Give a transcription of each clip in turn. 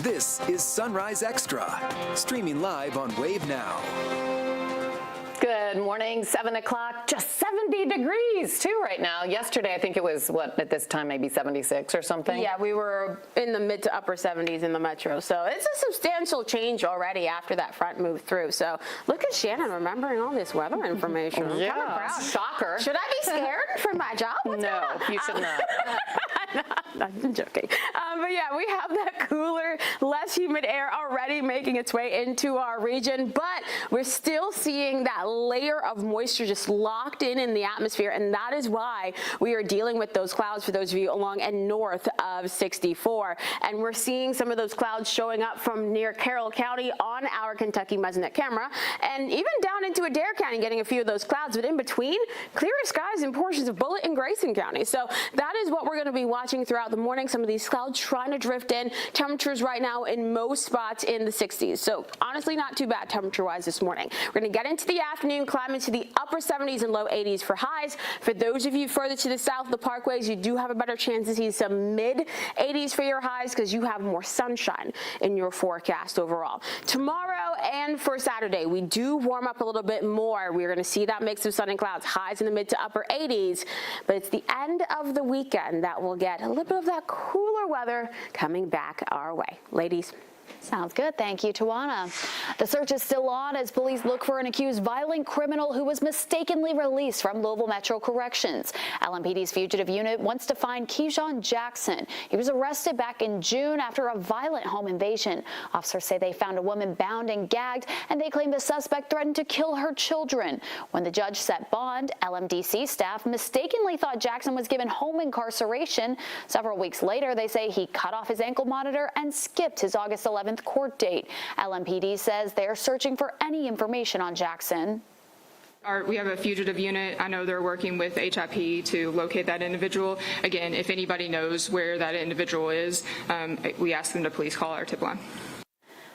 This is Sunrise Extra, streaming live on Wave Now. Good morning, 7 o'clock, just 70 degrees too right now. Yesterday, I think it was, what, at this time, maybe 76 or something? Yeah, we were in the mid to upper 70s in the metro. So it's a substantial change already after that front moved through. So look at Shannon remembering all this weather information. I'm Yeah, kind of proud. shocker. Should I be scared for my job? What's No, going on? you should not. I'm joking. But yeah, we have that cooler, less humid air already making its way into our region, but we're still seeing that layer of moisture just locked in the atmosphere, and that is why we are dealing with those clouds for those of you along and north of 64. And we're seeing some of those clouds showing up from near Carroll County on our Kentucky Musknet camera, and even down into Adair County getting a few of those clouds, but in between, clearer skies in portions of Bullitt and Grayson County. So that is what we're going to be watching throughout the morning. Some of these clouds trying to drift in. Temperatures right now in most spots in the 60s. So honestly, not too bad temperature-wise this morning. We're going to get into the afternoon, climb into the upper 70s and low 80s for highs. For those of you further to the south, the parkways, you do have a better chance to see some mid 80s for your highs because you have more sunshine in your forecast overall. Tomorrow and for Saturday, we do warm up a little bit more. We're going to see that mix of sun and clouds, highs in the mid to upper 80s, but it's the end of the weekend that we'll get a little bit of that cooler weather coming back our way. Ladies. Sounds good. Thank you, Tawana. The search is still on as police look for an accused violent criminal who was mistakenly released from Louisville Metro Corrections. LMPD's fugitive unit wants to find Keyshawn Jackson. He was arrested back in June after a violent home invasion. Officers say they found a woman bound and gagged, and they claim the suspect threatened to kill her children. When the judge set bond, LMDC staff mistakenly thought Jackson was given home incarceration. Several weeks later, they say he cut off his ankle monitor and skipped his August 11th court date. LMPD says they're searching for any information on Jackson. We have a fugitive unit. I know they're working with HIP to locate that individual. Again, if anybody knows where that individual is, we ask them to please call our tip line.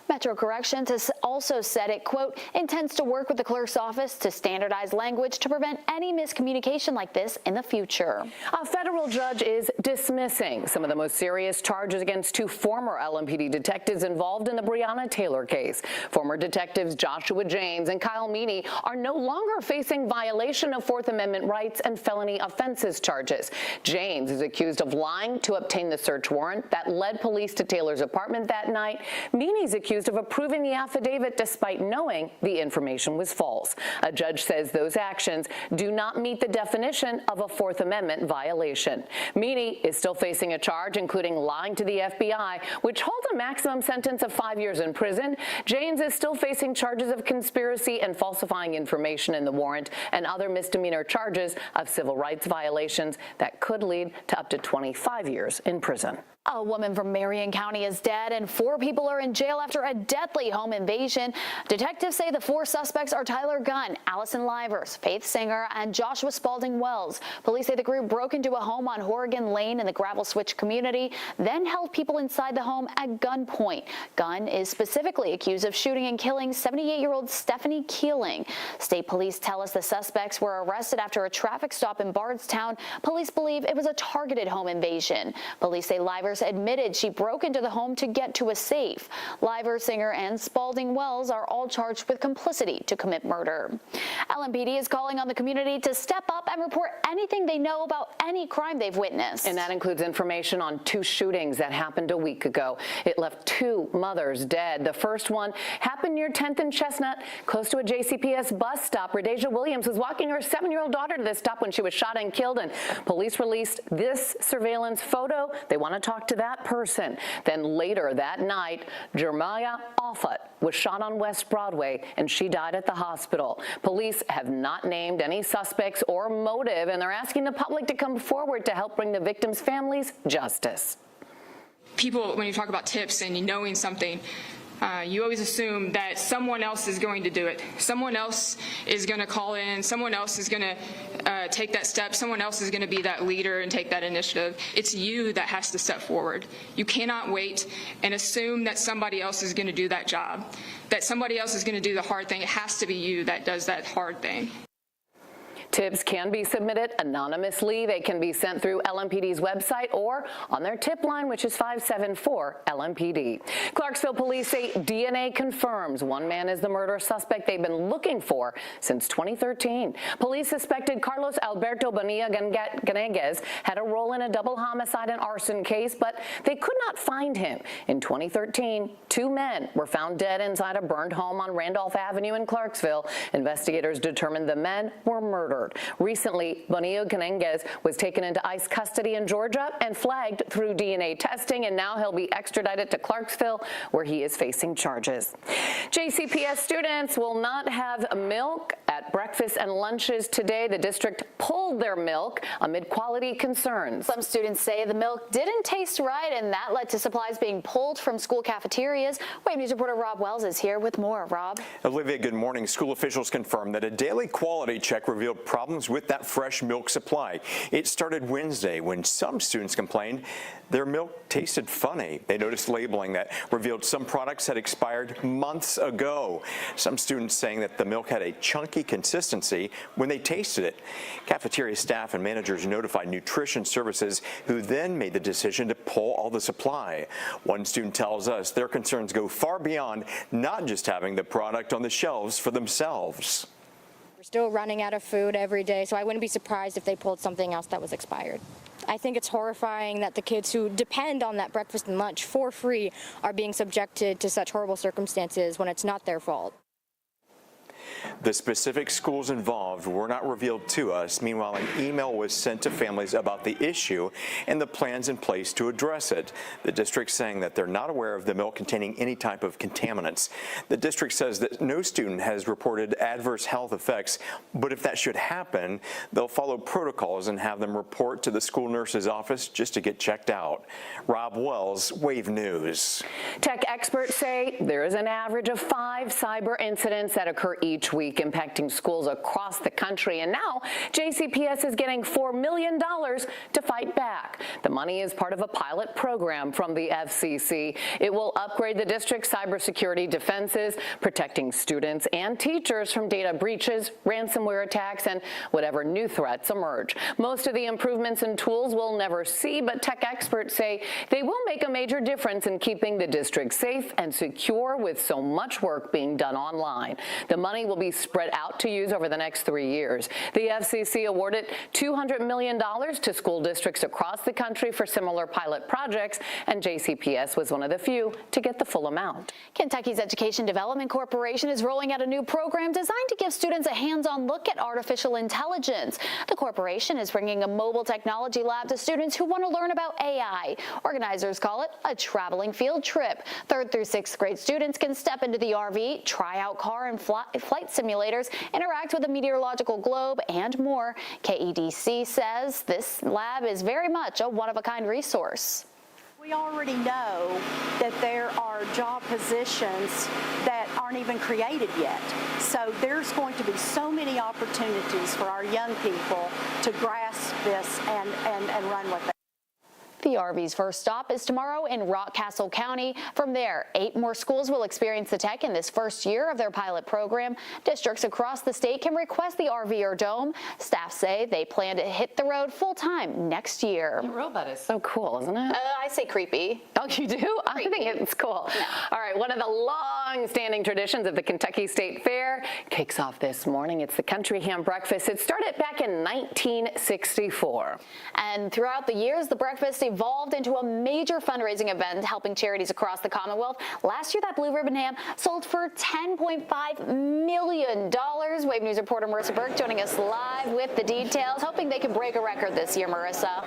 Metro Corrections has also said it, quote, intends to work with the clerk's office to standardize language to prevent any miscommunication like this in the future. A federal judge is dismissing some of the most serious charges against two former LMPD detectives involved in the Breonna Taylor case. Former detectives Joshua James and Kyle Meany are no longer facing violation of Fourth Amendment rights and felony offenses charges. James is accused of lying to obtain the search warrant that led police to Taylor's apartment that night. Meany's accused of approving the affidavit despite knowing the information was false. A judge says those actions do not meet the definition of a Fourth Amendment violation. Meany is still facing a charge including lying to the FBI, which holds a maximum sentence of 5 years in prison. James is still facing charges of conspiracy and falsifying information in the warrant and other misdemeanor charges of civil rights violations that could lead to up to 25 years in prison. A woman from Marion County is dead and 4 people are in jail after a deadly home invasion. Detectives say the 4 suspects are Tyler Gunn, Allison Livers, Faith Singer, and Joshua Spalding Wells. Police say the group broke into a home on Horrigan Lane in the Gravel Switch community, then held people inside the home at gunpoint. Gunn is specifically accused of shooting and killing 78-year-old Stephanie Keeling. State police tell us the suspects were arrested after a traffic stop in Bardstown. Police believe it was a targeted home invasion. Police say Livers admitted she broke into the home to get to a safe. Livers, Singer, and Spalding Wells are all charged with complicity to commit murder. LMPD is calling on the community to step up and report anything they know about any crime they've witnessed. And that includes information on 2 shootings that happened a week ago. It left 2 mothers dead. The first one happened near 10th and Chestnut, close to a JCPS bus stop. Radeja Williams was walking her 7-year-old daughter to this stop when she was shot and killed, and police released this surveillance photo. They want to talk to that person. Then later that night, Jeremiah Offut was shot on West Broadway, and she died at the hospital. Police have not named any suspects or motive, and they're asking the public to come forward to help bring the victims' families justice. People, when you talk about tips and knowing something, you always assume that someone else is going to do it. Someone else is going to call in. Someone else is going to take that step. Someone else is going to be that leader and take that initiative. It's you that has to step forward. You cannot wait and assume that somebody else is going to do that job, that somebody else is going to do the hard thing. It has to be you that does that hard thing. Tips can be submitted anonymously. They can be sent through LMPD's website or on their tip line, which is 574-LMPD. Clarksville police say DNA confirms one man is the murder suspect they've been looking for since 2013. Police suspected Carlos Alberto Bonilla Ganeguez had a role in a double homicide and arson case, but they could not find him. In 2013, 2 men were found dead inside a burned home on Randolph Avenue in Clarksville. Investigators determined the men were murdered. Recently, Bonilla Ganeguez was taken into ICE custody in Georgia and flagged through DNA testing, and now he'll be extradited to Clarksville, where he is facing charges. JCPS students will not have milk at breakfast and lunches today. The district pulled their milk amid quality concerns. Some students say the milk didn't taste right, and that led to supplies being pulled from school cafeterias. Wave News reporter Rob Wells is here with more. Rob? Olivia, good morning. School officials confirmed that a daily quality check revealed problems with that fresh milk supply. It started Wednesday when some students complained their milk tasted funny. They noticed labeling that revealed some products had expired months ago. Some students saying that the milk had a chunky consistency when they tasted it. Cafeteria staff and managers notified Nutrition Services, who then made the decision to pull all the supply. One student tells us their concerns go far beyond not just having the product on the shelves for themselves. We're still running out of food every day, so I wouldn't be surprised if they pulled something else that was expired. I think it's horrifying that the kids who depend on that breakfast and lunch for free are being subjected to such horrible circumstances when it's not their fault. The specific schools involved were not revealed to us. Meanwhile, an email was sent to families about the issue and the plans in place to address it. The district saying that they're not aware of the milk containing any type of contaminants. The district says that no student has reported adverse health effects, but if that should happen, they'll follow protocols and have them report to the school nurse's office just to get checked out. Rob Wells, Wave News. Tech experts say there is an average of 5 cyber incidents that occur each week, impacting schools across the country. And now JCPS is getting $4 million to fight back. The money is part of a pilot program from the FCC. It will upgrade the district's cybersecurity defenses, protecting students and teachers from data breaches, ransomware attacks, and whatever new threats emerge. Most of the improvements and tools we'll never see, but tech experts say they will make a major difference in keeping the district safe and secure with so much work being done online. The money will be spread out to use over the next 3 years. The FCC awarded $200 million to school districts across the country for similar pilot projects, and JCPS was one of the few to get the full amount. Kentucky's Education Development Corporation is rolling out a new program designed to give students a hands-on look at artificial intelligence. The corporation is bringing a mobile technology lab to students who want to learn about AI. Organizers call it a traveling field trip. 3rd through 6th grade students can step into the RV, try out car and flight simulators, interact with a meteorological globe, and more. KEDC says this lab is very much a one-of-a-kind resource. We already know that there are job positions that aren't even created yet. So there's going to be so many opportunities for our young people to grasp this and run with it. The RV's first stop is tomorrow in Rockcastle County. From there, 8 more schools will experience the tech in this first year of their pilot program. Districts across the state can request the RV or dome. Staff say they plan to hit the road full-time next year. The robot is so cool, isn't it? I say creepy. Oh, you do? I think it's cool. No. All right, one of the long-standing traditions of the Kentucky State Fair kicks off this morning. It's the Country Ham Breakfast. It started back in 1964. And throughout the years, the breakfast evolved into a major fundraising event helping charities across the Commonwealth. Last year, that blue ribbon ham sold for $10.5 million. Wave News reporter Marissa Burke joining us live with the details, hoping they can break a record this year, Marissa.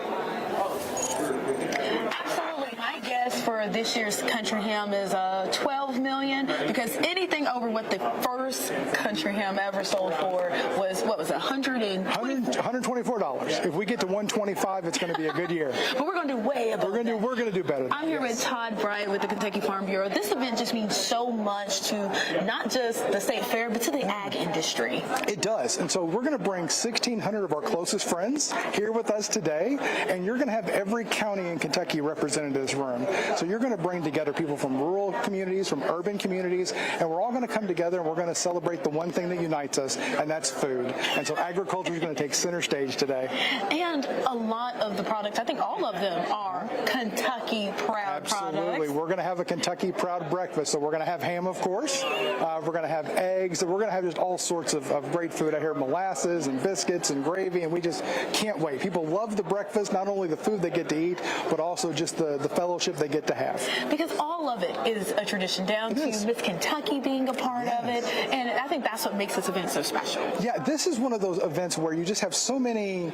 Absolutely. My guess for this year's country ham is $12 million, because anything over what the first country ham ever sold for was, what was it, $124? If we get to 125, it's going to be a good year. But we're going to do way above that. We're going to do better. I'm here with Todd Bright with the Kentucky Farm Bureau. This event just means so much to not just the state fair, but to the ag industry. It does. And so we're going to bring 1,600 of our closest friends here with us today, and you're going to have every county in Kentucky represented in this room. So you're going to bring together people from rural communities, from urban communities, and we're all going to come together and we're going to celebrate the one thing that unites us, and that's food. And so agriculture is going to take center stage today. And a lot of the products, I think all of them are Kentucky Proud Absolutely. products. We're going to have a Kentucky Proud breakfast. So we're going to have ham, of course. We're going to have eggs. We're going to have just all sorts of great food. I hear molasses and biscuits and gravy, and we just can't wait. People love the breakfast, not only the food they get to eat, but also just the fellowship they get to have. Because all of it is a tradition, down to Miss Kentucky being a part of it. And I think that's what makes this event so special. Yeah, this is one of those events where you just have so many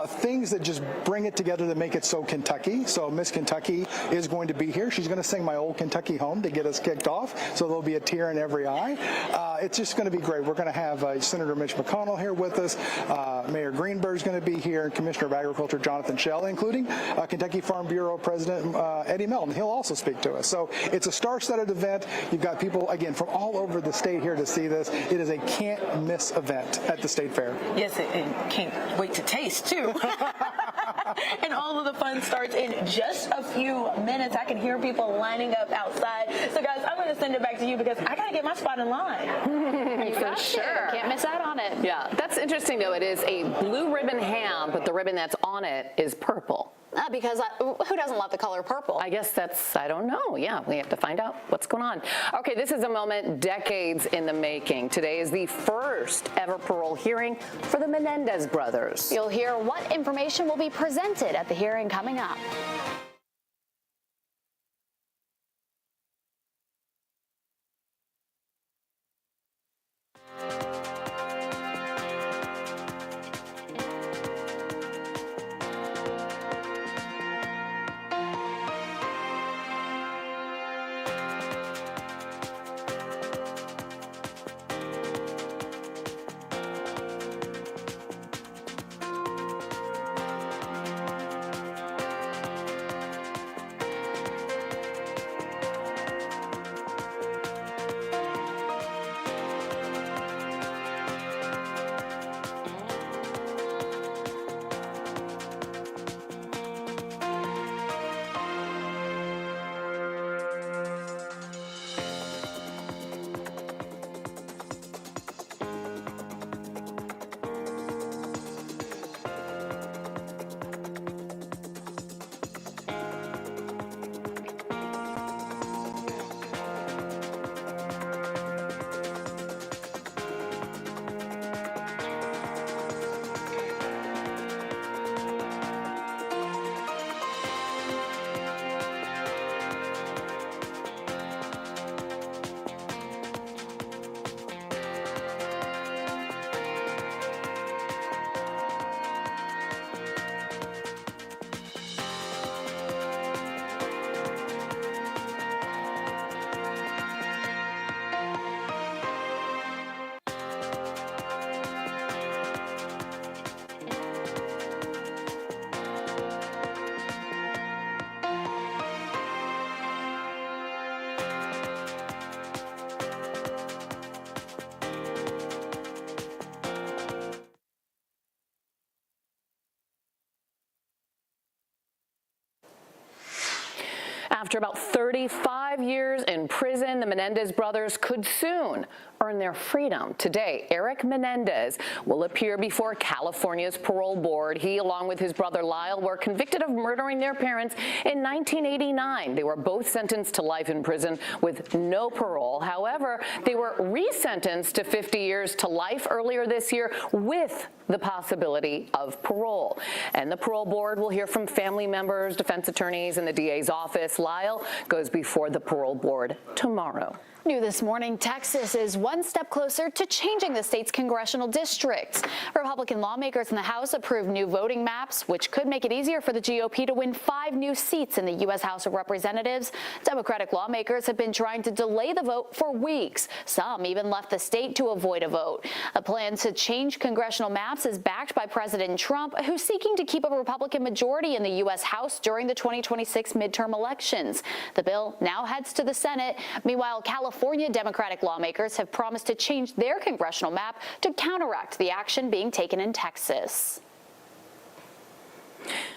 things that just bring it together that make it so Kentucky. So Miss Kentucky is going to be here. She's going to sing My Old Kentucky Home to get us kicked off. So there'll be a tear in every eye. It's just going to be great. We're going to have Senator Mitch McConnell here with us. Mayor Greenberg's going to be here, and Commissioner of Agriculture Jonathan Schell, including Kentucky Farm Bureau President Eddie Melton. He'll also speak to us. So it's a star-studded event. You've got people, again, from all over the state here to see this. It is a can't-miss event at the State Fair. Yes, and can't wait to taste, too. And all of the fun starts in just a few minutes. I can hear people lining up outside. So, guys, I'm going to send it back to you because I got to get my spot in line. For sure. Can't miss out on it. Yeah, that's interesting, though. It is a blue ribbon ham, but the ribbon that's on it is purple. Because who doesn't love the color purple? I guess I don't know. Yeah, we have to find out what's going on. Okay, this is a moment decades in the making. Today is the first ever parole hearing for the Menendez brothers. You'll hear what information will be presented at the hearing coming up. After about 35 years in prison, the Menendez brothers could soon earn their freedom. Today, Eric Menendez will appear before California's parole board. He, along with his brother Lyle, were convicted of murdering their parents in 1989. They were both sentenced to life in prison with no parole. However, they were resentenced to 50 years to life earlier this year with the possibility of parole. And the parole board will hear from family members, defense attorneys, and the DA's office. Lyle goes before the parole board tomorrow. New this morning, Texas is one step closer to changing the state's congressional districts. Republican lawmakers in the House approved new voting maps, which could make it easier for the GOP to win 5 new seats in the U.S. House of Representatives. Democratic lawmakers have been trying to delay the vote for weeks. Some even left the state to avoid a vote. A plan to change congressional maps is backed by President Trump, who's seeking to keep a Republican majority in the U.S. House during the 2026 midterm elections. The bill now heads to the Senate. Meanwhile, California Democratic lawmakers have promised to change their congressional map to counteract the action being taken in Texas.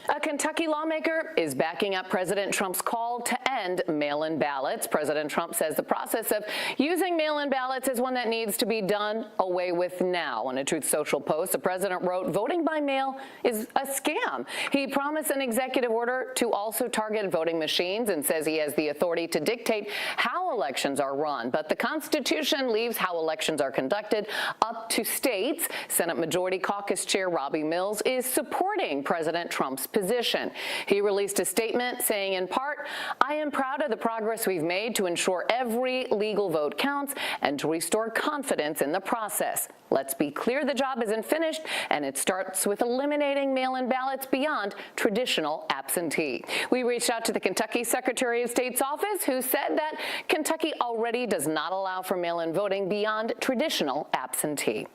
A Kentucky lawmaker is backing up President Trump's call to end mail-in ballots. President Trump says the process of using mail-in ballots is one that needs to be done away with now. On a Truth Social post, the president wrote, "Voting by mail is a scam." He promised an executive order to also target voting machines and says he has the authority to dictate how elections are run. But the Constitution leaves how elections are conducted up to states. Senate Majority Caucus Chair Robbie Mills is supporting President Trump's position. He released a statement saying, in part, "I am proud of the progress we've made to ensure every legal vote counts and to restore confidence in the process. Let's be clear, the job isn't finished, and it starts with eliminating mail-in ballots beyond traditional absentee." We reached out to the Kentucky Secretary of State's office, who said that Kentucky already does not allow for mail-in voting beyond traditional absentee.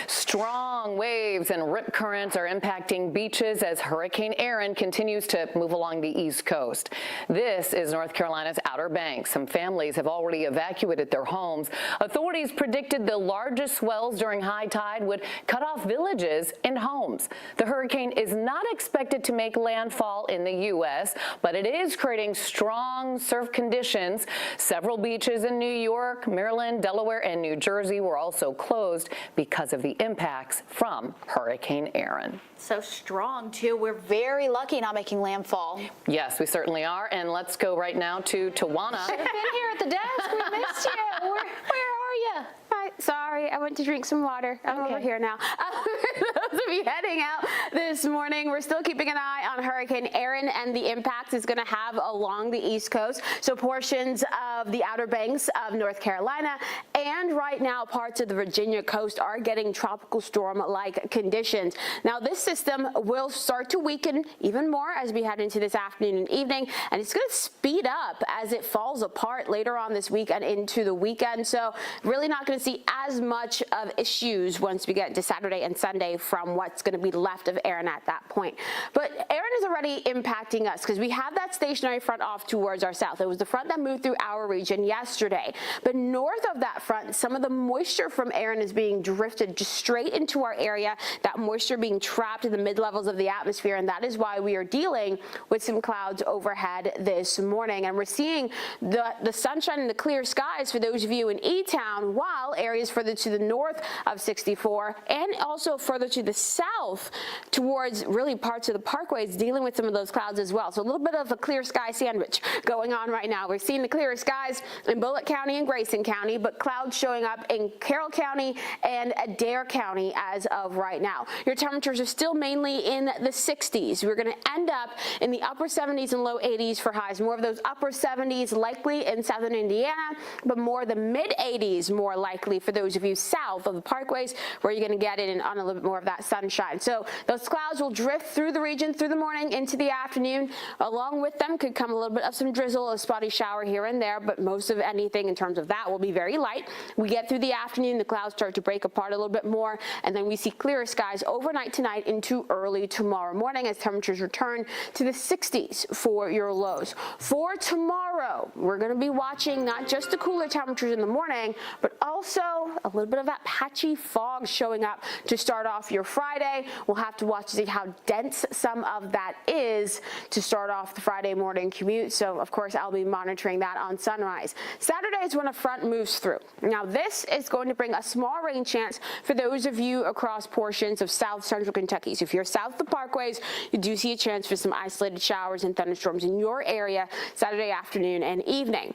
Strong waves and rip currents are impacting beaches as Hurricane Erin continues to move along the East Coast. This is North Carolina's Outer Banks. Some families have already evacuated their homes. Authorities predicted the largest swells during high tide would cut off villages and homes. The hurricane is not expected to make landfall in the U.S., but it is creating strong surf conditions. Several beaches in New York, Maryland, Delaware, and New Jersey were also closed because of the impacts from Hurricane Erin. So strong, too. We're very lucky not making landfall. Yes, we certainly are. And let's go right now to Tawana. Should have been here at the desk. We missed you. Where are you? Hi, sorry, I went to drink some water. I'm over here now. Those of you heading out this morning, we're still keeping an eye on Hurricane Erin and the impacts it's going to have along the East Coast. So portions of the Outer Banks of North Carolina and right now parts of the Virginia coast are getting tropical storm-like conditions. Now this system will start to weaken even more as we head into this afternoon and evening, and it's going to speed up as it falls apart later on this week and into the weekend. So really not going to see as much of issues once we get to Saturday and Sunday from what's going to be left of Erin at that point. But Erin is already impacting us because we have that stationary front off towards our south. It was the front that moved through our region yesterday. But north of that front, some of the moisture from Erin is being drifted just straight into our area, that moisture being trapped in the mid-levels of the atmosphere, and that is why we are dealing with some clouds overhead this morning. And we're seeing the sunshine and the clear skies for those of you in E-Town, while areas further to the north of 64 and also further to the south towards really parts of the parkways dealing with some of those clouds as well. So a little bit of a clear sky sandwich going on right now. We're seeing the clearer skies in Bullitt County and Grayson County, but clouds showing up in Carroll County and Adair County as of right now. Your temperatures are still mainly in the 60s. We're going to end up in the upper 70s and low 80s for highs. More of those upper 70s likely in southern Indiana, but more the mid 80s more likely for those of you south of the parkways, where you're going to get in on a little bit more of that sunshine. So those clouds will drift through the region through the morning into the afternoon. Along with them could come a little bit of some drizzle, a spotty shower here and there, but most of anything in terms of that will be very light. We get through the afternoon, the clouds start to break apart a little bit more, and then we see clearer skies overnight tonight into early tomorrow morning as temperatures return to the 60s for your lows. For tomorrow, we're going to be watching not just the cooler temperatures in the morning, but also a little bit of that patchy fog showing up to start off your Friday. We'll have to watch to see how dense some of that is to start off the Friday morning commute. So, of course, I'll be monitoring that on sunrise. Saturday is when a front moves through. Now, this is going to bring a small rain chance for those of you across portions of south central Kentucky. So if you're south of the parkways, you do see a chance for some isolated showers and thunderstorms in your area Saturday afternoon and evening.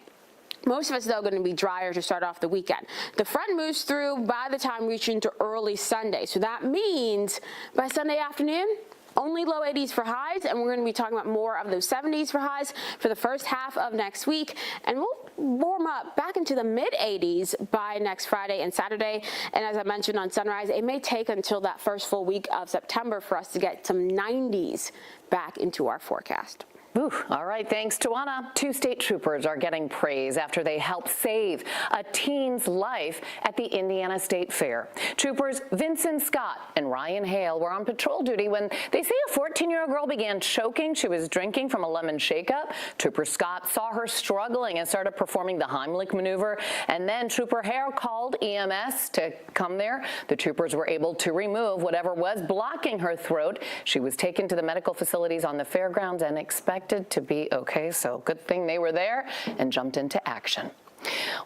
Most of us, though, are going to be drier to start off the weekend. The front moves through by the time reaching to early Sunday. So that means by Sunday afternoon, only low 80s for highs, and we're going to be talking about more of those 70s for highs for the first half of next week. And we'll warm up back into the mid 80s by next Friday and Saturday. And as I mentioned on sunrise, it may take until that first full week of September for us to get some 90s back into our forecast. Ooh, all right, thanks, Tawana. 2 state troopers are getting praise after they helped save a teen's life at the Indiana State Fair. Troopers Vincent Scott and Ryan Hale were on patrol duty when they say a 14-year-old girl began choking. She was drinking from a lemon shake-up. Trooper Scott saw her struggling and started performing the Heimlich maneuver, and then Trooper Hale called EMS to come there. The troopers were able to remove whatever was blocking her throat. She was taken to the medical facilities on the fairgrounds and expected to be okay, so good thing they were there and jumped into action.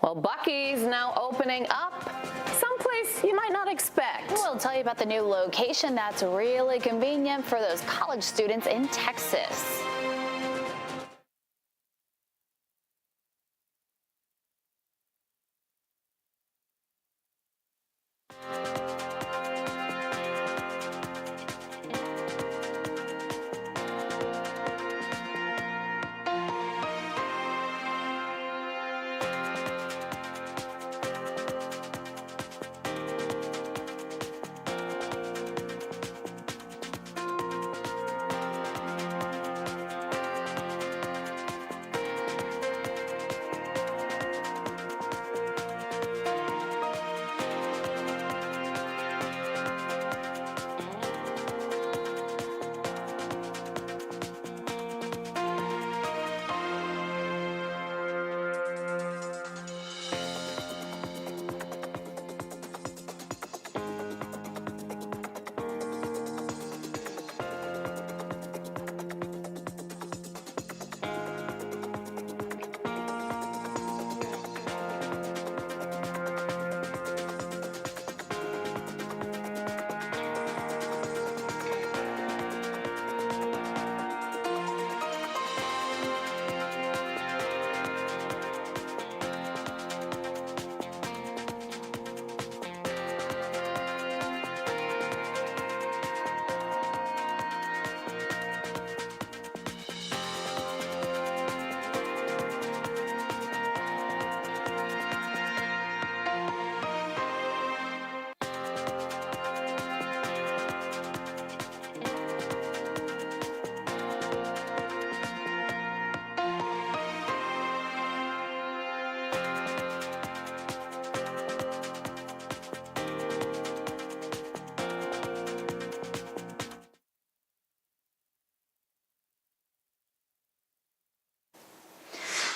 Well, Buc-ee's now opening up someplace you might not expect. We'll tell you about the new location that's really convenient for those college students in Texas.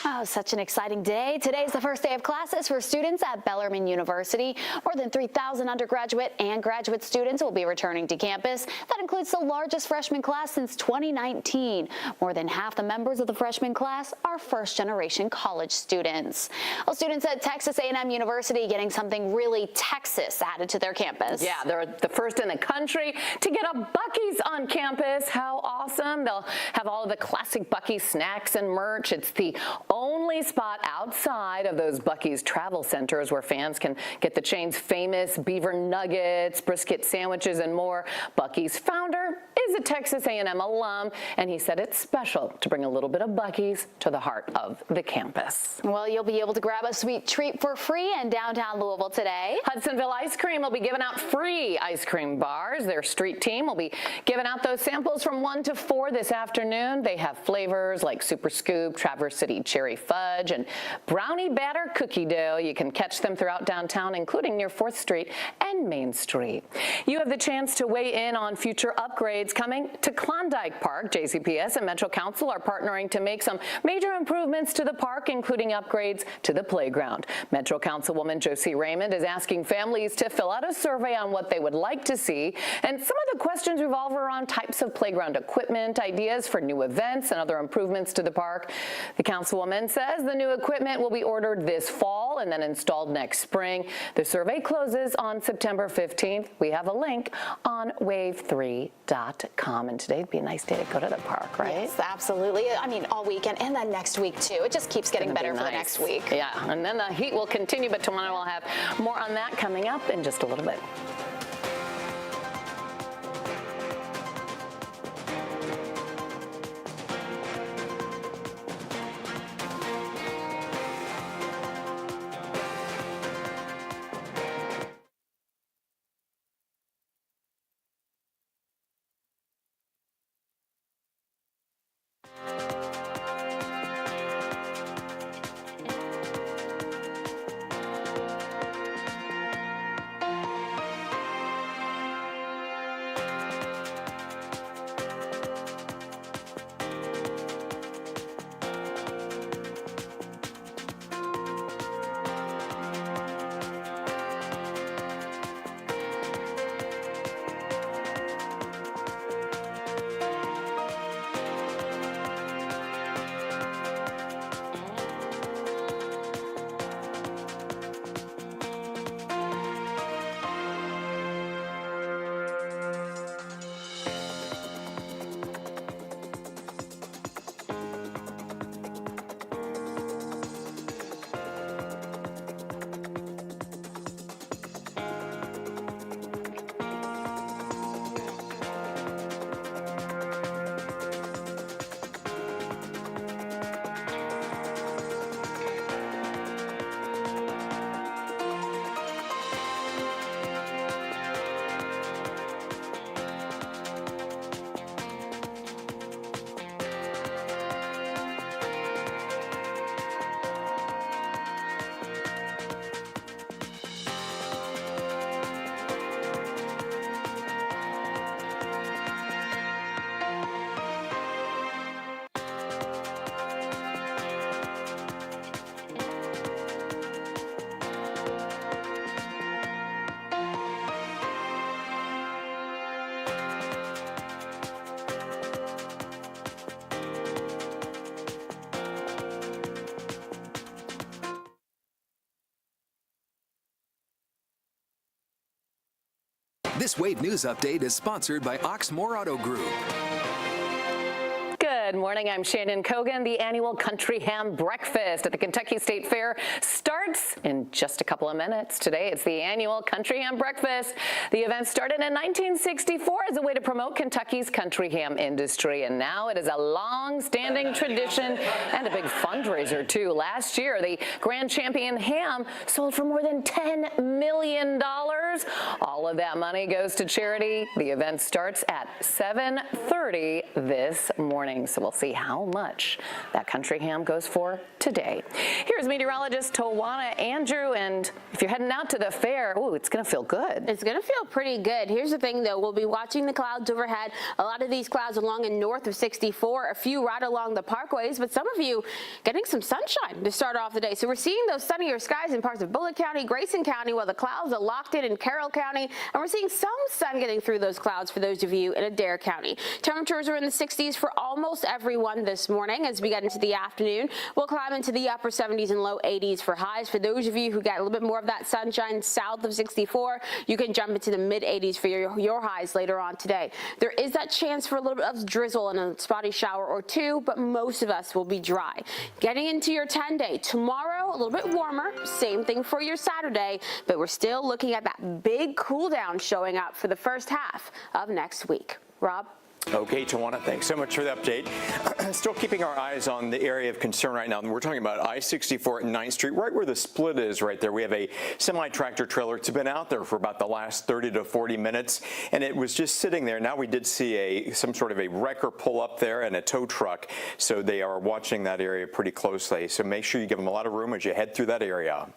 Oh, such an exciting day. Today's the first day of classes for students at Bellarmine University. More than 3,000 undergraduate and graduate students will be returning to campus. That includes the largest freshman class since 2019. More than half the members of the freshman class are first-generation college students. Well, students at Texas A&M University getting something really Texas added to their campus. Yeah, they're the first in the country to get a Buc-ee's on campus. How awesome. They'll have all of the classic Buc-ee's snacks and merch. It's the only spot outside of those Buc-ee's travel centers where fans can get the chain's famous beaver nuggets, brisket sandwiches, and more. Buc-ee's founder is a Texas A&M alum, and he said it's special to bring a little bit of Buc-ee's to the heart of the campus. Well, you'll be able to grab a sweet treat for free in downtown Louisville today. Hudsonville Ice Cream will be giving out free ice cream bars. Their street team will be giving out those samples from 1 to 4 this afternoon. They have flavors like Super Scoop, Traverse City Cherry Fudge, and Brownie Batter Cookie Dough. You can catch them throughout downtown, including near 4th Street and Main Street. You have the chance to weigh in on future upgrades coming to Klondike Park. JCPS and Metro Council are partnering to make some major improvements to the park, including upgrades to the playground. Metro Councilwoman Josie Raymond is asking families to fill out a survey on what they would like to see, and some of the questions revolve around types of playground equipment, ideas for new events, and other improvements to the park. The councilwoman says the new equipment will be ordered this fall and then installed next spring. The survey closes on September 15th. We have a link on wave3.com, and today'd be a nice day to go to the park, right? Yes, absolutely. I mean, all weekend and then next week, too. It just keeps getting better for the next week. Yeah, and then the heat will continue, but tomorrow we'll have more on that coming up in just a little bit. This Wave News Update is sponsored by Oxmoor Auto Group. Good morning, I'm Shannon Kogan. The annual Country Ham Breakfast at the Kentucky State Fair starts in just a couple of minutes. Today, it's the annual Country Ham Breakfast. The event started in 1964 as a way to promote Kentucky's country ham industry, and now it is a long-standing tradition and a big fundraiser, too. Last year, the Grand Champion ham sold for more than $10 million. All of that money goes to charity. The event starts at 7:30 this morning. So we'll see how much that country ham goes for today. Here's meteorologist Tawana Andrew, and if you're heading out to the fair, ooh, it's going to feel good. It's going to feel pretty good. Here's the thing, though. We'll be watching the clouds overhead. A lot of these clouds along and north of 64, a few right along the parkways, but some of you getting some sunshine to start off the day. So we're seeing those sunnier skies in parts of Bullitt County, Grayson County, while the clouds are locked in Carroll County, and we're seeing some sun getting through those clouds for those of you in Adair County. Temperatures are in the 60s for almost everyone this morning. As we get into the afternoon, we'll climb into the upper 70s and low 80s for highs. For those of you who got a little bit more of that sunshine south of 64, you can jump into the mid 80s for your highs later on today. There is that chance for a little bit of drizzle and a spotty shower or two, but most of us will be dry. Getting into your 10-day tomorrow, a little bit warmer, same thing for your Saturday, but we're still looking at that big cool down showing up for the first half of next week. Rob? Okay, Tawana, thanks so much for the update. Still keeping our eyes on the area of concern right now. We're talking about I-64 at 9th Street, right where the split is right there. We have a semi-tractor trailer. It's been out there for about the last 30 to 40 minutes, and it was just sitting there. Now we did see some sort of a wrecker pull up there and a tow truck, so they are watching that area pretty closely. So make sure you give them a lot of room as you head through that area.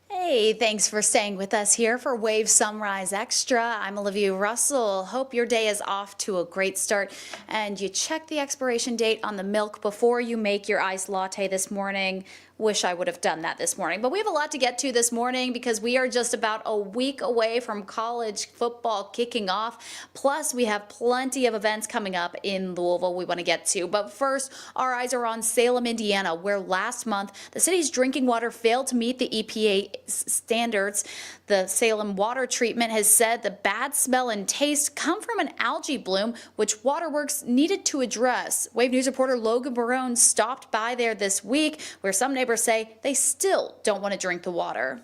Hey, thanks for staying with us here for Wave Sunrise Extra. I'm Olivia Russell. Hope your day is off to a great start and you check the expiration date on the milk before you make your iced latte this morning. Wish I would have done that this morning. But we have a lot to get to this morning because we are just about a week away from college football kicking off. Plus, we have plenty of events coming up in Louisville we want to get to. But first, our eyes are on Salem, Indiana, where last month the city's drinking water failed to meet the EPA standards. The Salem Water Treatment has said the bad smell and taste come from an algae bloom, which Waterworks needed to address. Wave News reporter Logan Barone stopped by there this week, where some neighbors say they still don't want to drink the water.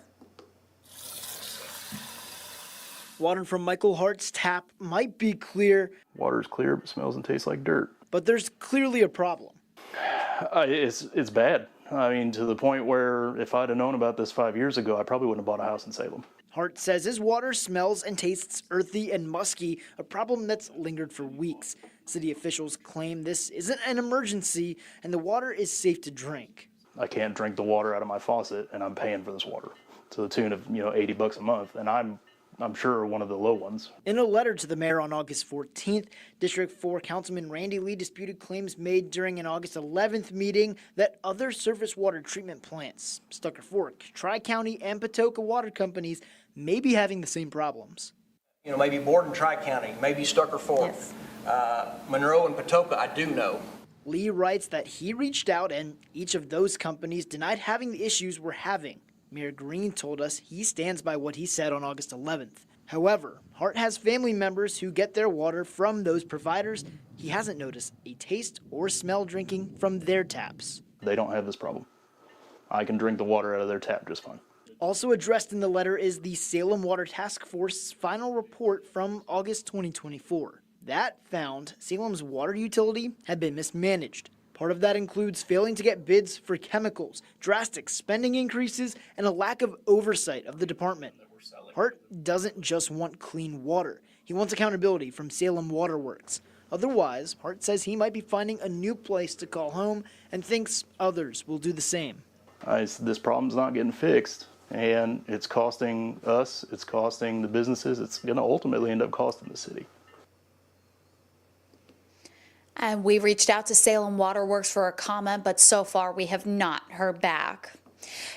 Water from Michael Hart's tap might be clear. Water's clear, but smells and tastes like dirt. But there's clearly a problem. It's bad. I mean, to the point where if I'd have known about this 5 years ago, I probably wouldn't have bought a house in Salem. Hart says his water smells and tastes earthy and musky, a problem that's lingered for weeks. City officials claim this isn't an emergency and the water is safe to drink. I can't drink the water out of my faucet, and I'm paying for this water to the tune of, $80 a month, and I'm sure one of the low ones. In a letter to the mayor on August 14th, District 4 Councilman Randy Lee disputed claims made during an August 11th meeting that other surface water treatment plants, Stucker Fork, Tri-County, and Patoka water companies may be having the same problems. Maybe Borden Tri-County, maybe Stucker Fork, Monroe and Patoka, I do know. Lee writes that he reached out and each of those companies denied having the issues we're having. Mayor Green told us he stands by what he said on August 11th. However, Hart has family members who get their water from those providers. He hasn't noticed a taste or smell drinking from their taps. They don't have this problem. I can drink the water out of their tap just fine. Also addressed in the letter is the Salem Water Task Force's final report from August 2024. That found Salem's water utility had been mismanaged. Part of that includes failing to get bids for chemicals, drastic spending increases, and a lack of oversight of the department. Hart doesn't just want clean water. He wants accountability from Salem Water Works. Otherwise, Hart says he might be finding a new place to call home and thinks others will do the same. This problem's not getting fixed, and it's costing us, it's costing the businesses, it's going to ultimately end up costing the city. And we reached out to Salem Water Works for a comment, but so far we have not heard back.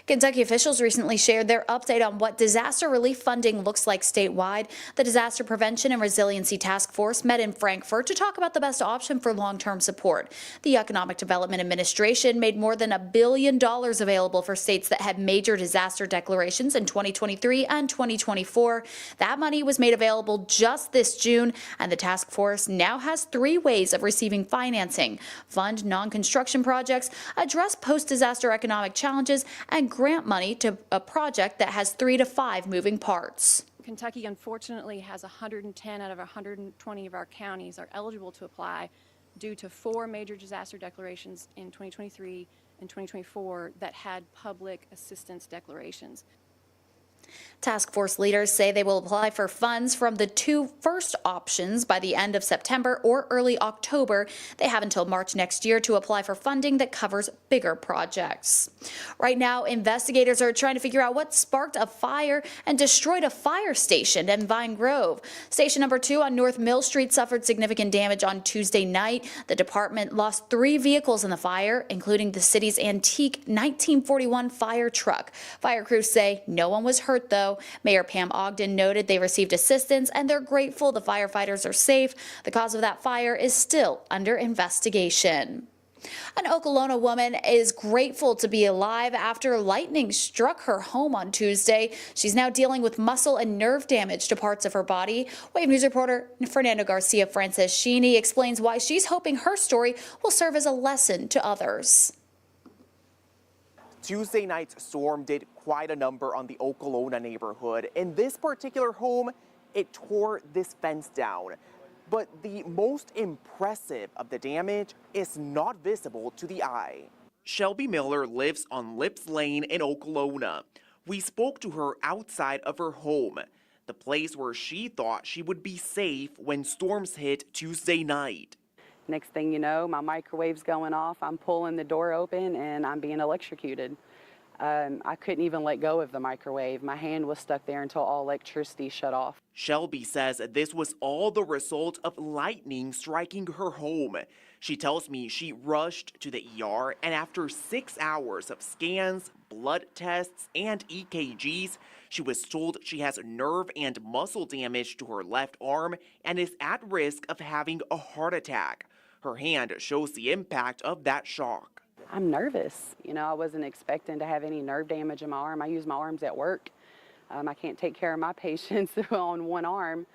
Kentucky officials recently shared their update on what disaster relief funding looks like statewide. The Disaster Prevention and Resiliency Task Force met in Frankfort to talk about the best option for long-term support. The Economic Development Administration made more than $1 billion available for states that had major disaster declarations in 2023 and 2024. That money was made available just this June, and the task force now has 3 ways of receiving financing: fund non-construction projects, address post-disaster economic challenges, and grant money to a project that has 3 to 5 moving parts. Kentucky, unfortunately, has 110 out of 120 of our counties are eligible to apply due to 4 major disaster declarations in 2023 and 2024 that had public assistance declarations. Task force leaders say they will apply for funds from the 2 first options by the end of September or early October. They have until March next year to apply for funding that covers bigger projects. Right now, investigators are trying to figure out what sparked a fire and destroyed a fire station in Vine Grove. Station number 2 on North Mill Street suffered significant damage on Tuesday night. The department lost 3 vehicles in the fire, including the city's antique 1941 fire truck. Fire crews say no one was hurt, though. Mayor Pam Ogden noted they received assistance and they're grateful the firefighters are safe. The cause of that fire is still under investigation. An Okolona woman is grateful to be alive after lightning struck her home on Tuesday. She's now dealing with muscle and nerve damage to parts of her body. Wave News reporter Fernando Garcia Franceschini explains why she's hoping her story will serve as a lesson to others. Tuesday night's storm did quite a number on the Okolona neighborhood. In this particular home, it tore this fence down. But the most impressive of the damage is not visible to the eye. Shelby Miller lives on Lips Lane in Okolona. We spoke to her outside of her home, the place where she thought she would be safe when storms hit Tuesday night. Next thing you know, my microwave's going off, I'm pulling the door open, and I'm being electrocuted. I couldn't even let go of the microwave. My hand was stuck there until all electricity shut off. Shelby says this was all the result of lightning striking her home. She tells me she rushed to the ER, and after 6 hours of scans, blood tests, and EKGs, she was told she has nerve and muscle damage to her left arm and is at risk of having a heart attack. Her hand shows the impact of that shock. I'm nervous. I wasn't expecting to have any nerve damage in my arm. I use my arms at work. I can't take care of my patients on one arm.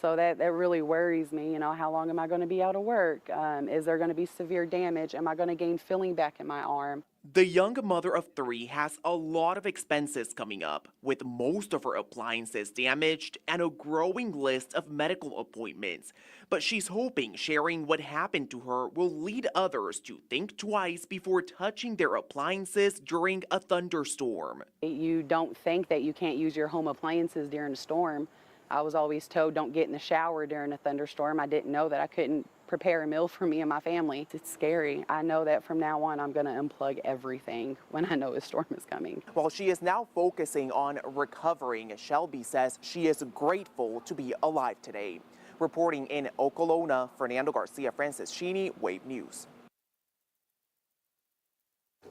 So that really worries me. How long am I going to be out of work? Is there going to be severe damage? Am I going to gain feeling back in my arm? The young mother of 3 has a lot of expenses coming up, with most of her appliances damaged and a growing list of medical appointments. But she's hoping sharing what happened to her will lead others to think twice before touching their appliances during a thunderstorm. You don't think that you can't use your home appliances during a storm. I was always told don't get in the shower during a thunderstorm. I didn't know that I couldn't prepare a meal for me and my family. It's scary. I know that from now on I'm going to unplug everything when I know a storm is coming. While she is now focusing on recovering, Shelby says she is grateful to be alive today. Reporting in Okolona, Fernando Garcia, Francis Sheeny, Wave News.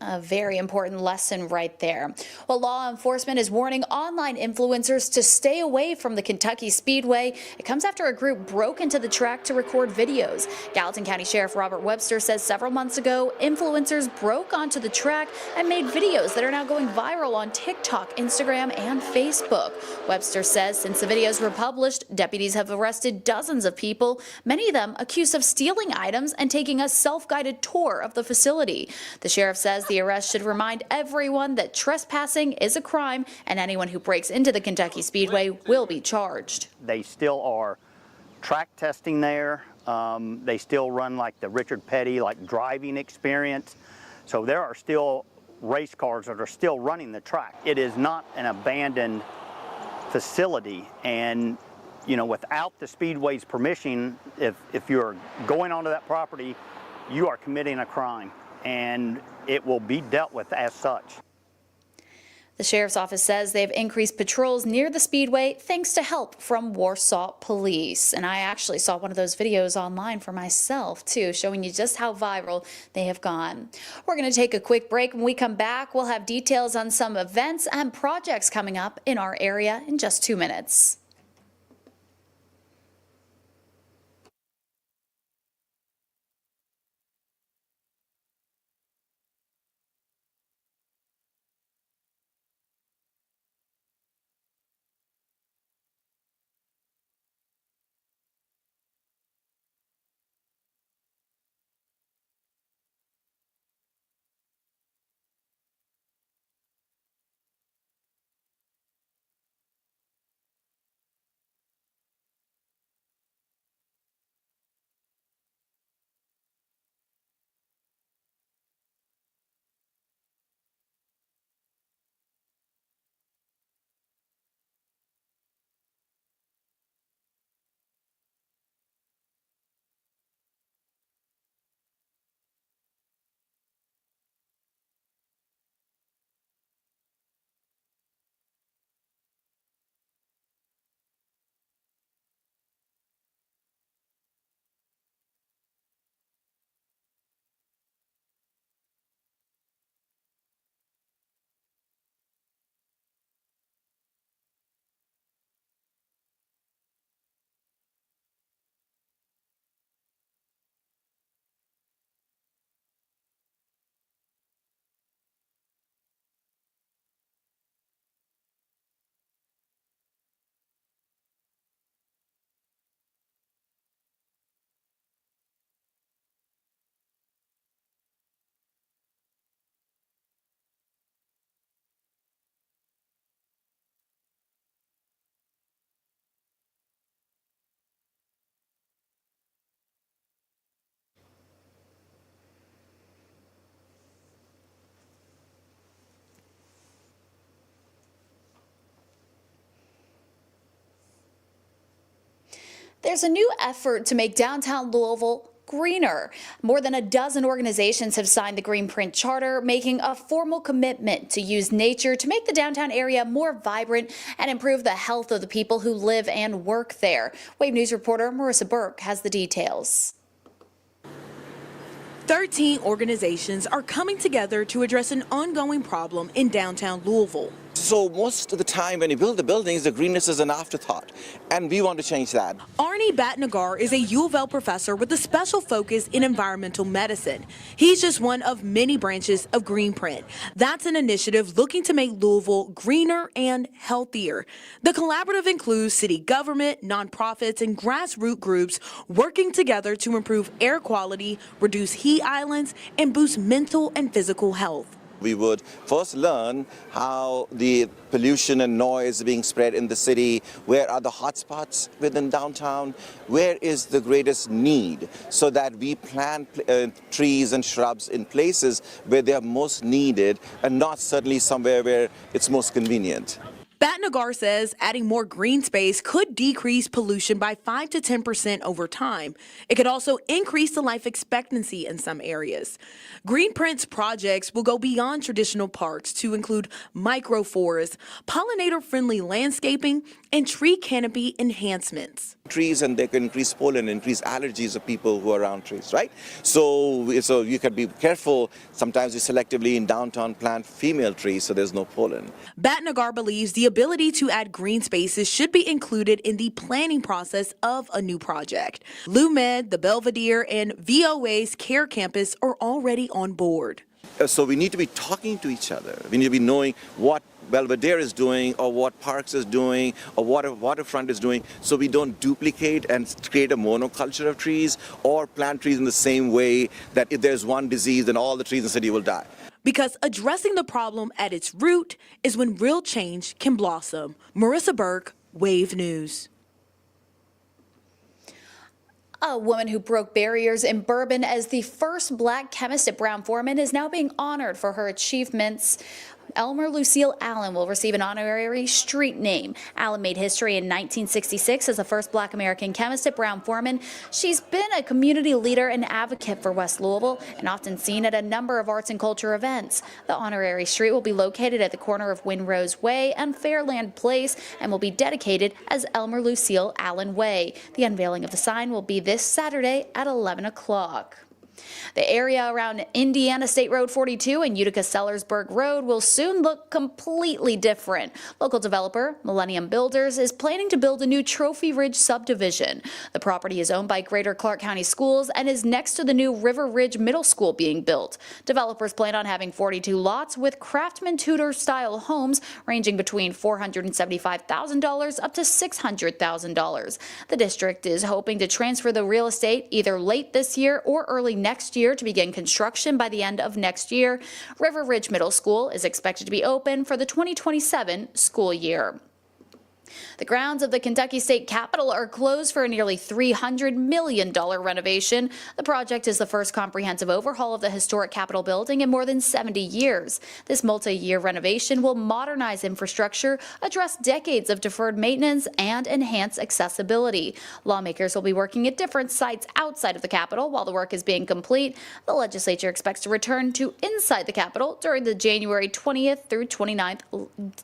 A very important lesson right there. Well, law enforcement is warning online influencers to stay away from the Kentucky Speedway. It comes after a group broke into the track to record videos. Gallatin County Sheriff Robert Webster says several months ago, influencers broke onto the track and made videos that are now going viral on TikTok, Instagram, and Facebook. Webster says since the videos were published, deputies have arrested dozens of people, many of them accused of stealing items and taking a self-guided tour of the facility. The sheriff says the arrest should remind everyone that trespassing is a crime and anyone who breaks into the Kentucky Speedway will be charged. They still are track testing there. They still run like the Richard Petty, like driving experience. So there are still race cars that are still running the track. It is not an abandoned facility, and you know, without the Speedway's permission, if you're going onto that property, you are committing a crime, and it will be dealt with as such. The sheriff's office says they've increased patrols near the Speedway thanks to help from Warsaw Police. And I actually saw one of those videos online for myself, too, showing you just how viral they have gone. We're going to take a quick break. When we come back, we'll have details on some events and projects coming up in our area in just 2 minutes. There's a new effort to make downtown Louisville greener. More than a dozen organizations have signed the Green Print Charter, making a formal commitment to use nature to make the downtown area more vibrant and improve the health of the people who live and work there. Wave News reporter Marissa Burke has the details. 13 organizations are coming together to address an ongoing problem in downtown Louisville. So most of the time when you build the buildings, the greenness is an afterthought, and we want to change that. Arnie Batnagar is a U of L professor with a special focus in environmental medicine. He's just one of many branches of Green Print. That's an initiative looking to make Louisville greener and healthier. The collaborative includes city government, nonprofits, and grassroots groups working together to improve air quality, reduce heat islands, and boost mental and physical health. We would first learn how the pollution and noise is being spread in the city, where are the hotspots within downtown, where is the greatest need, so that we plant trees and shrubs in places where they are most needed and not certainly somewhere where it's most convenient. Bhatnagar says adding more green space could decrease pollution by 5 to 10% over time. It could also increase the life expectancy in some areas. Greenprint's projects will go beyond traditional parks to include microforests, pollinator-friendly landscaping, and tree canopy enhancements. Trees, and they can increase pollen, increase allergies of people who are around trees, right? So you can be careful. Sometimes we selectively in downtown plant female trees so there's no pollen. Bhatnagar believes the ability to add green spaces should be included in the planning process of a new project. LUMED, the Belvedere, and VOA's CARE campus are already on board. So we need to be talking to each other. We need to be knowing what Belvedere is doing, or what Parks is doing, or what Waterfront is doing, so we don't duplicate and create a monoculture of trees or plant trees in the same way that if there's one disease, then all the trees in the city will die. Because addressing the problem at its root is when real change can blossom. Marissa Burke, Wave News. A woman who broke barriers in Bourbon as the first black chemist at Brown-Forman is now being honored for her achievements. Elmer Lucille Allen will receive an honorary street name. Allen made history in 1966 as the first black American chemist at Brown-Forman. She's been a community leader and advocate for West Louisville and often seen at a number of arts and culture events. The honorary street will be located at the corner of Windrose Way and Fairland Place and will be dedicated as Elmer Lucille Allen Way. The unveiling of the sign will be this Saturday at 11 o'clock. The area around Indiana State Road 42 and Utica-Sellersburg Road will soon look completely different. Local developer Millennium Builders is planning to build a new Trophy Ridge subdivision. The property is owned by Greater Clark County Schools and is next to the new River Ridge Middle School being built. Developers plan on having 42 lots with Craftsman Tudor-style homes ranging between $475,000 up to $600,000. The district is hoping to transfer the real estate either late this year or early next year to begin construction by the end of next year. River Ridge Middle School is expected to be open for the 2027 school year. The grounds of the Kentucky State Capitol are closed for a nearly $300 million renovation. The project is the first comprehensive overhaul of the historic Capitol building in more than 70 years. This multi-year renovation will modernize infrastructure, address decades of deferred maintenance, and enhance accessibility. Lawmakers will be working at different sites outside of the Capitol while the work is being complete. The legislature expects to return to inside the Capitol during the January 20th through 29th,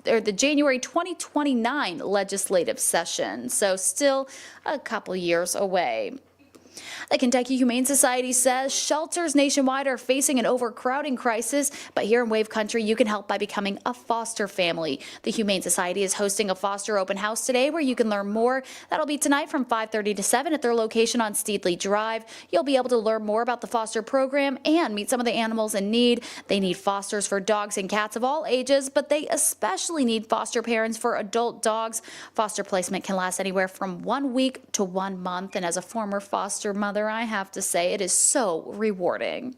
or the January 2029 legislative session, so still a couple years away. The Kentucky Humane Society says shelters nationwide are facing an overcrowding crisis, but here in Wave Country, you can help by becoming a foster family. The Humane Society is hosting a foster open house today where you can learn more. That'll be tonight from 5:30 to 7 at their location on Steedley Drive. You'll be able to learn more about the foster program and meet some of the animals in need. They need fosters for dogs and cats of all ages, but they especially need foster parents for adult dogs. Foster placement can last anywhere from 1 week to 1 month, and as a former foster mother, I have to say it is so rewarding.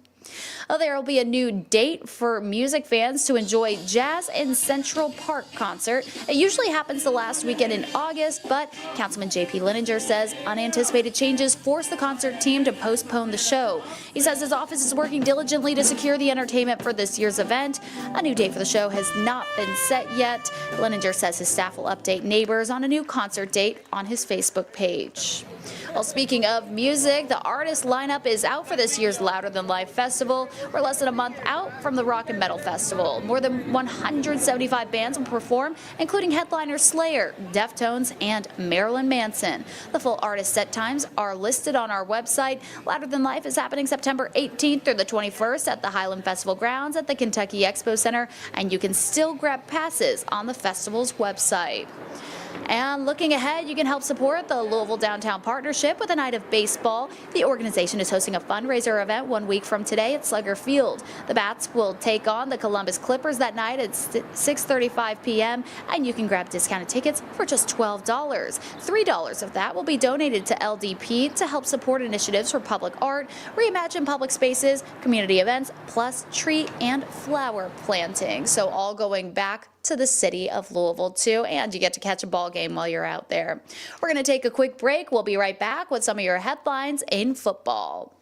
There will be a new date for music fans to enjoy Jazz in Central Park concert. It usually happens the last weekend in August, but Councilman J.P. Leninger says unanticipated changes forced the concert team to postpone the show. He says his office is working diligently to secure the entertainment for this year's event. A new date for the show has not been set yet. Leninger says his staff will update neighbors on a new concert date on his Facebook page. Well, speaking of music, the artist lineup is out for this year's Louder Than Life Festival. We're less than a month out from the Rock and Metal Festival. More than 175 bands will perform, including headliners Slayer, Deftones, and Marilyn Manson. The full artist set times are listed on our website. Louder Than Life is happening September 18th through the 21st at the Highland Festival grounds at the Kentucky Expo Center, and you can still grab passes on the festival's website. And looking ahead, you can help support the Louisville Downtown Partnership with a night of baseball. The organization is hosting a fundraiser event 1 week from today at Slugger Field. The Bats will take on the Columbus Clippers that night at 6:35 p.m. and you can grab discounted tickets for just $12. $3 of that will be donated to LDP to help support initiatives for public art, reimagine public spaces, community events, plus tree and flower planting. So all going back to the city of Louisville too, and you get to catch a ball game while you're out there. We're going to take a quick break. We'll be right back with some of your headlines in football.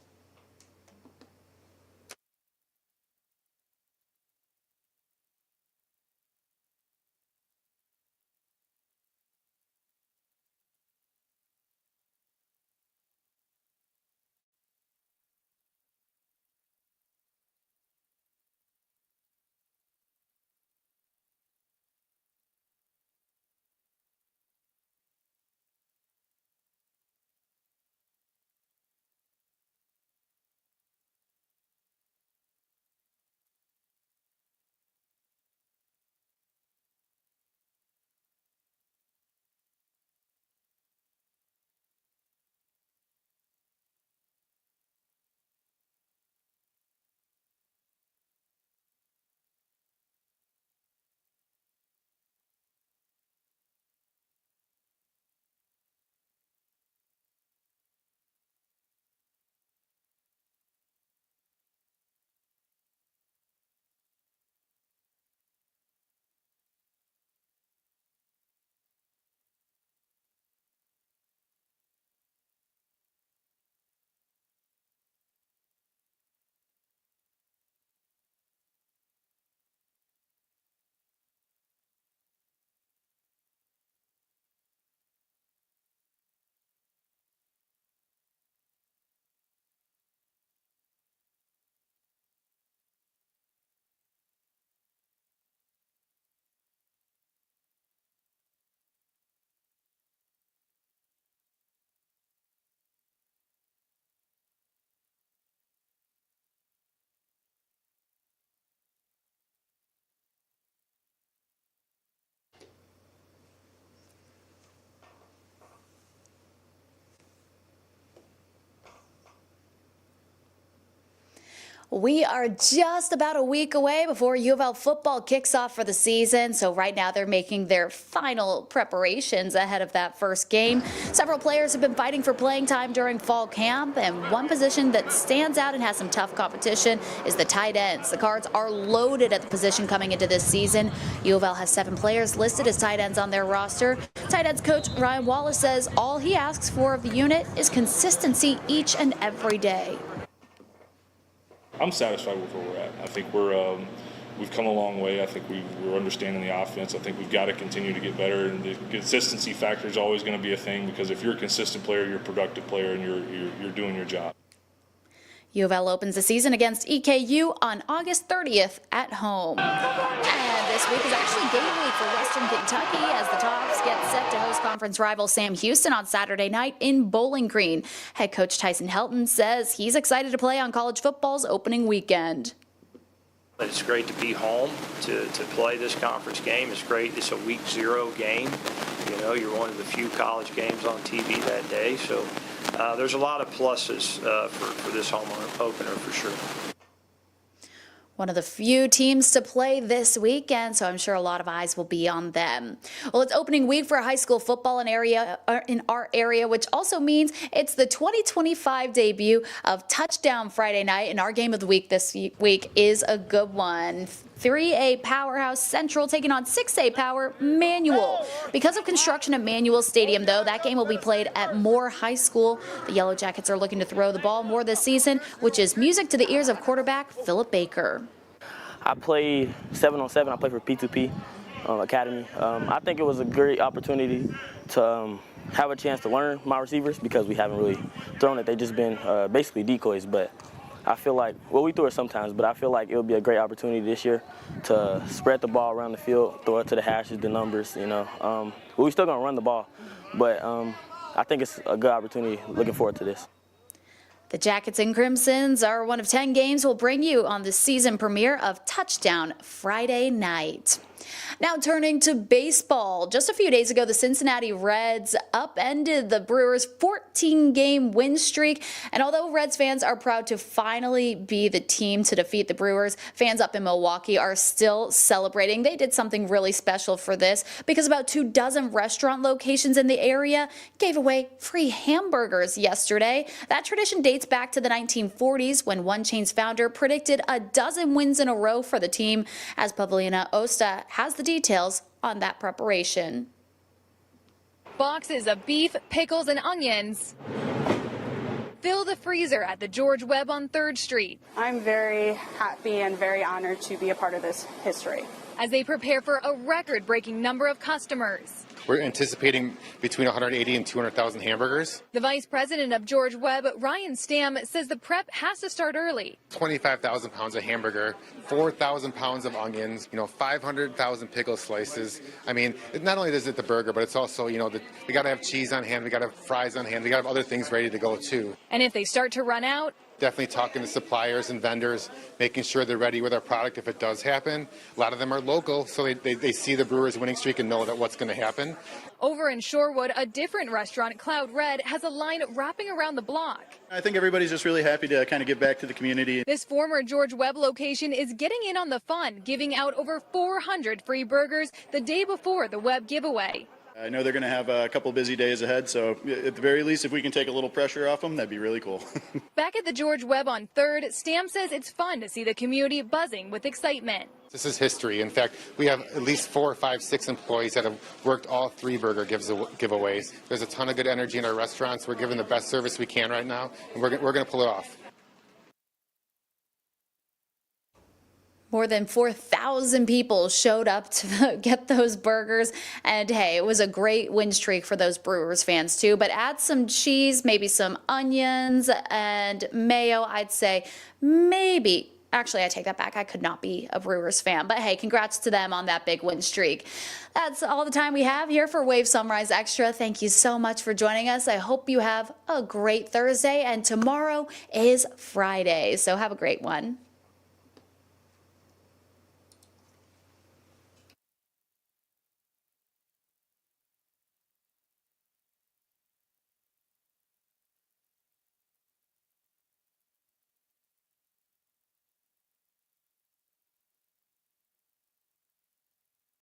We are just about a week away before U of L football kicks off for the season. So right now they're making their final preparations ahead of that first game. Several players have been fighting for playing time during fall camp, and one position that stands out and has some tough competition is the tight ends. The Cards are loaded at the position coming into this season. U of L has 7 players listed as tight ends on their roster. Tight ends coach Ryan Wallace says all he asks for of the unit is consistency each and every day. I'm satisfied with where we're at. I think we've come a long way. I think we're understanding the offense. I think we've got to continue to get better, and the consistency factor is always going to be a thing, because if you're a consistent player, you're a productive player, and you're doing your job. U of L opens the season against EKU on August 30th at home. And this week is actually game week for Western Kentucky as the Tops get set to host conference rival Sam Houston on Saturday night in Bowling Green. Head coach Tyson Helton says he's excited to play on college football's opening weekend. It's great to be home to play this conference game. It's great. It's a week 0 game. You know, you're one of the few college games on TV that day. So there's a lot of pluses for this home opener for sure. One of the few teams to play this weekend, so I'm sure a lot of eyes will be on them. Well, it's opening week for high school football in our area, which also means it's the 2025 debut of Touchdown Friday night, and our game of the week this week is a good one. 3A powerhouse Central taking on 6A power Manual. Because of construction at Manual Stadium, though, that game will be played at Moore High School. The Yellow Jackets are looking to throw the ball more this season, which is music to the ears of quarterback Philip Baker. I play 7-on-7. I play for P2P Academy. I think it was a great opportunity to have a chance to learn my receivers, because we haven't really thrown it. They've just been basically decoys, but I feel like, well, we threw it sometimes, but I feel like it would be a great opportunity this year to spread the ball around the field, throw it to the hashes, the numbers, you know. We're still going to run the ball, but I think it's a good opportunity. Looking forward to this. The Jackets and Crimsons are one of 10 games we'll bring you on the season premiere of Touchdown Friday night. Now turning to baseball. Just a few days ago, the Cincinnati Reds upended the Brewers' 14-game win streak. And although Reds fans are proud to finally be the team to defeat the Brewers, fans up in Milwaukee are still celebrating. They did something really special for this because about 24 restaurant locations in the area gave away free hamburgers yesterday. That tradition dates back to the 1940s when one chain's founder predicted a dozen wins in a row for the team. As Pavlina Osta has the details on that preparation. Boxes of beef, pickles, and onions fill the freezer at the George Webb on 3rd Street. I'm very happy and very honored to be a part of this history. As they prepare for a record-breaking number of customers. We're anticipating between 180 and 200,000 hamburgers. The vice president of George Webb, Ryan Stamm, says the prep has to start early. 25,000 pounds of hamburger, 4,000 pounds of onions, 500,000 pickle slices. I mean, not only is it the burger, but it's also, we got to have cheese on hand, we got to have fries on hand, we got to have other things ready to go too. And if they start to run out, definitely talking to suppliers and vendors, making sure they're ready with our product if it does happen. A lot of them are local, so they see the Brewers winning streak and know that what's going to happen. Over in Shorewood, a different restaurant, Cloud Red, has a line wrapping around the block. I think everybody's just really happy to kind of give back to the community. This former George Webb location is getting in on the fun, giving out over 400 free burgers the day before the Webb giveaway. I know they're going to have a couple busy days ahead, so at the very least, if we can take a little pressure off them, that'd be really cool. Back at the George Webb on 3rd, Stamm says it's fun to see the community buzzing with excitement. This is history. In fact, we have at least 4, 5, 6 employees that have worked all 3 burger giveaways. There's a ton of good energy in our restaurants. We're giving the best service we can right now, and we're going to pull it off. More than 4,000 people showed up to get those burgers. And hey, it was a great win streak for those Brewers fans too. But add some cheese, maybe some onions and mayo. I'd say maybe. Actually, I take that back. I could not be a Brewers fan. But hey, congrats to them on that big win streak. That's all the time we have here for Wave Sunrise Extra. Thank you so much for joining us. I hope you have a great Thursday. And tomorrow is Friday. So have a great one.